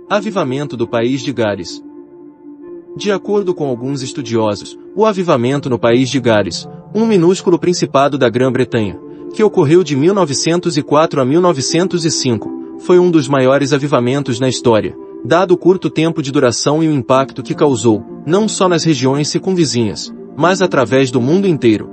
Avivamento do país de Gales. De acordo com alguns estudiosos, o avivamento no país de Gales, um minúsculo principado da Grã-Bretanha, que ocorreu de 1904 a 1905, foi um dos maiores avivamentos na história, dado o curto tempo de duração e o impacto que causou, não só nas regiões circunvizinhas, mas através do mundo inteiro.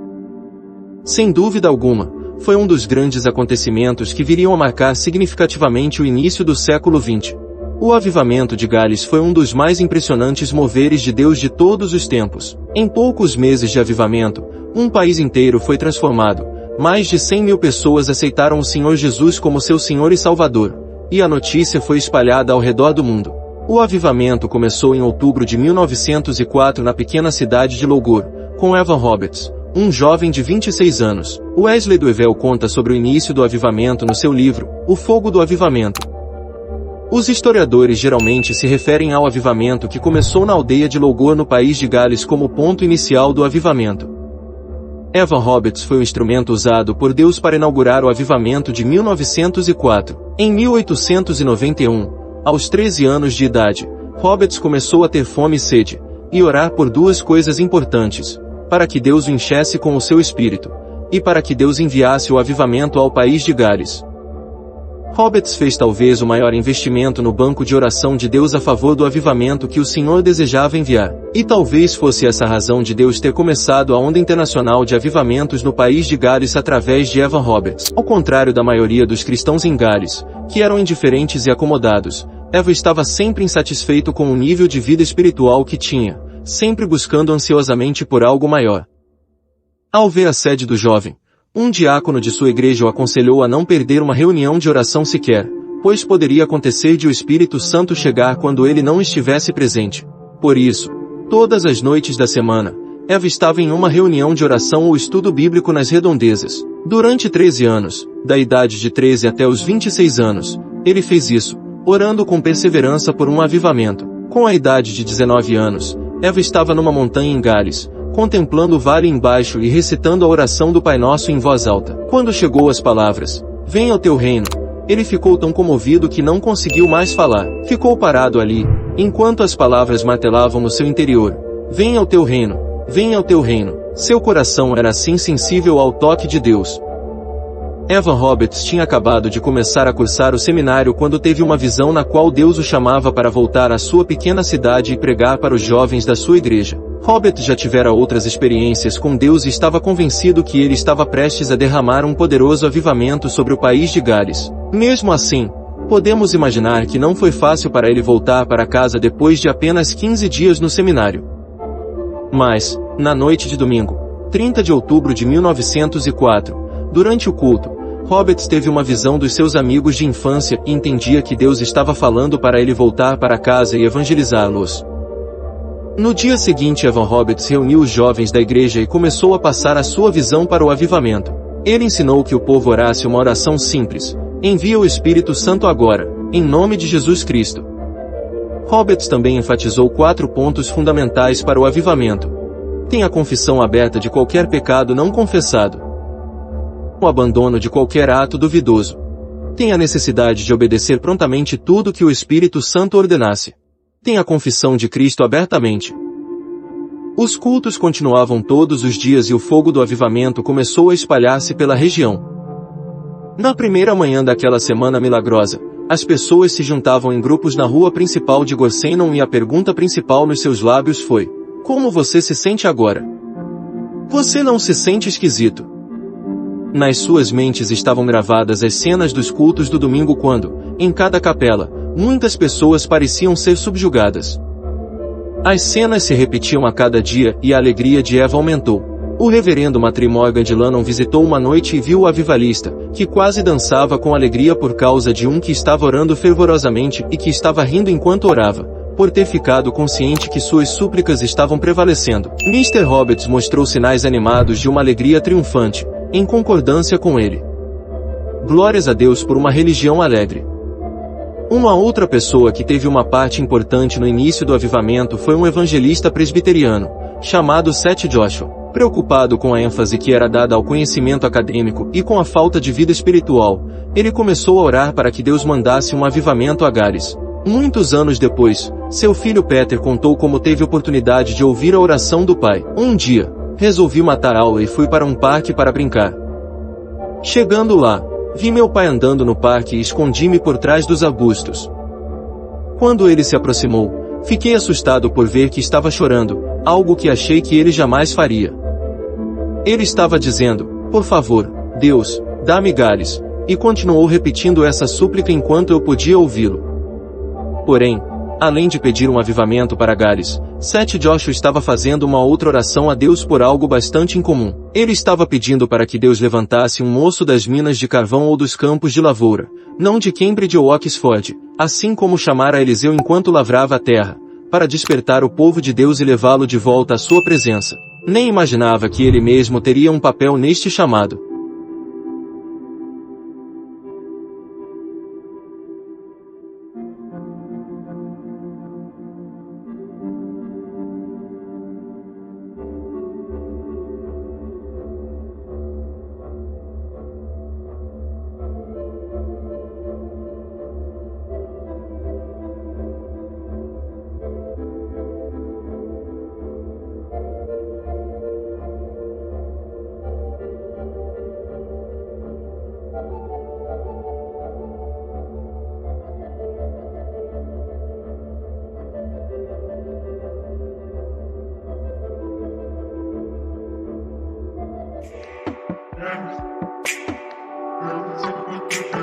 Sem dúvida alguma, foi um dos grandes acontecimentos que viriam a marcar significativamente o início do século XX. O avivamento de Gales foi um dos mais impressionantes moveres de Deus de todos os tempos. Em poucos meses de avivamento, um país inteiro foi transformado. Mais de 100.000 pessoas aceitaram o Senhor Jesus como seu Senhor e Salvador, e a notícia foi espalhada ao redor do mundo. O avivamento começou em outubro de 1904 na pequena cidade de Lougor, com Evan Roberts, um jovem de 26 anos. Wesley Duevel conta sobre o início do avivamento no seu livro, O Fogo do Avivamento. Os historiadores geralmente se referem ao avivamento que começou na aldeia de Lougor no país de Gales como ponto inicial do avivamento. Evan Roberts foi o instrumento usado por Deus para inaugurar o avivamento de 1904. Em 1891, aos 13 anos de idade, Roberts começou a ter fome e sede, e orar por duas coisas importantes: para que Deus o enchesse com o seu espírito, e para que Deus enviasse o avivamento ao país de Gales. Roberts fez talvez o maior investimento no banco de oração de Deus a favor do avivamento que o Senhor desejava enviar. E talvez fosse essa a razão de Deus ter começado a onda internacional de avivamentos no país de Gales através de Evan Roberts. Ao contrário da maioria dos cristãos em Gales, que eram indiferentes e acomodados, Evan estava sempre insatisfeito com o nível de vida espiritual que tinha, sempre buscando ansiosamente por algo maior. Ao ver a sede do jovem, um diácono de sua igreja o aconselhou a não perder uma reunião de oração sequer, pois poderia acontecer de o Espírito Santo chegar quando ele não estivesse presente. Por isso, todas as noites da semana, Eva estava em uma reunião de oração ou estudo bíblico nas redondezas. Durante 13 anos, da idade de 13 até os 26 anos, ele fez isso, orando com perseverança por um avivamento. Com a idade de 19 anos, Eva estava numa montanha em Gales, contemplando o vale embaixo e recitando a oração do Pai Nosso em voz alta. Quando chegou às palavras, "Venha o teu reino", ele ficou tão comovido que não conseguiu mais falar. Ficou parado ali, enquanto as palavras martelavam no seu interior. "Venha o teu reino, venha o teu reino". Seu coração era assim sensível ao toque de Deus. Evan Roberts tinha acabado de começar a cursar o seminário quando teve uma visão na qual Deus o chamava para voltar à sua pequena cidade e pregar para os jovens da sua igreja. Roberts já tivera outras experiências com Deus e estava convencido que ele estava prestes a derramar um poderoso avivamento sobre o país de Gales. Mesmo assim, podemos imaginar que não foi fácil para ele voltar para casa depois de apenas 15 dias no seminário. Mas, na noite de domingo, 30 de outubro de 1904, durante o culto, Roberts teve uma visão dos seus amigos de infância e entendia que Deus estava falando para ele voltar para casa e evangelizá-los. No dia seguinte, Evan Roberts reuniu os jovens da igreja e começou a passar a sua visão para o avivamento. Ele ensinou que o povo orasse uma oração simples: "Envia o Espírito Santo agora, em nome de Jesus Cristo". Roberts também enfatizou 4 pontos fundamentais para o avivamento. Tenha a confissão aberta de qualquer pecado não confessado. O abandono de qualquer ato duvidoso. Tem a necessidade de obedecer prontamente tudo que o Espírito Santo ordenasse. Tem a confissão de Cristo abertamente. Os cultos continuavam todos os dias e o fogo do avivamento começou a espalhar-se pela região. Na primeira manhã daquela semana milagrosa, as pessoas se juntavam em grupos na rua principal de Gorseinon e a pergunta principal nos seus lábios foi: "Como você se sente agora? Você não se sente esquisito?" Nas suas mentes estavam gravadas as cenas dos cultos do domingo quando, em cada capela, muitas pessoas pareciam ser subjugadas. As cenas se repetiam a cada dia e a alegria de Eva aumentou. O reverendo Matthew Morgan de Lannon visitou uma noite e viu o avivalista, que quase dançava com alegria por causa de um que estava orando fervorosamente e que estava rindo enquanto orava, por ter ficado consciente que suas súplicas estavam prevalecendo. Mr. Roberts mostrou sinais animados de uma alegria triunfante, em concordância com ele. Glórias a Deus por uma religião alegre. Uma outra pessoa que teve uma parte importante no início do avivamento foi um evangelista presbiteriano, chamado Seth Joshua. Preocupado com a ênfase que era dada ao conhecimento acadêmico e com a falta de vida espiritual, ele começou a orar para que Deus mandasse um avivamento a Gales. Muitos anos depois, seu filho Peter contou como teve oportunidade de ouvir a oração do pai. Um dia, resolvi matar a aula e fui para um parque para brincar. Chegando lá, vi meu pai andando no parque e escondi-me por trás dos arbustos. Quando ele se aproximou, fiquei assustado por ver que estava chorando, algo que achei que ele jamais faria. Ele estava dizendo, por favor, Deus, dá-me Gales, e continuou repetindo essa súplica enquanto eu podia ouvi-lo. Porém, além de pedir um avivamento para Gales, Seth Joshua estava fazendo uma outra oração a Deus por algo bastante incomum. Ele estava pedindo para que Deus levantasse um moço das minas de carvão ou dos campos de lavoura, não de Cambridge ou Oxford, assim como chamara Eliseu enquanto lavrava a terra, para despertar o povo de Deus e levá-lo de volta à sua presença. Nem imaginava que ele mesmo teria um papel neste chamado.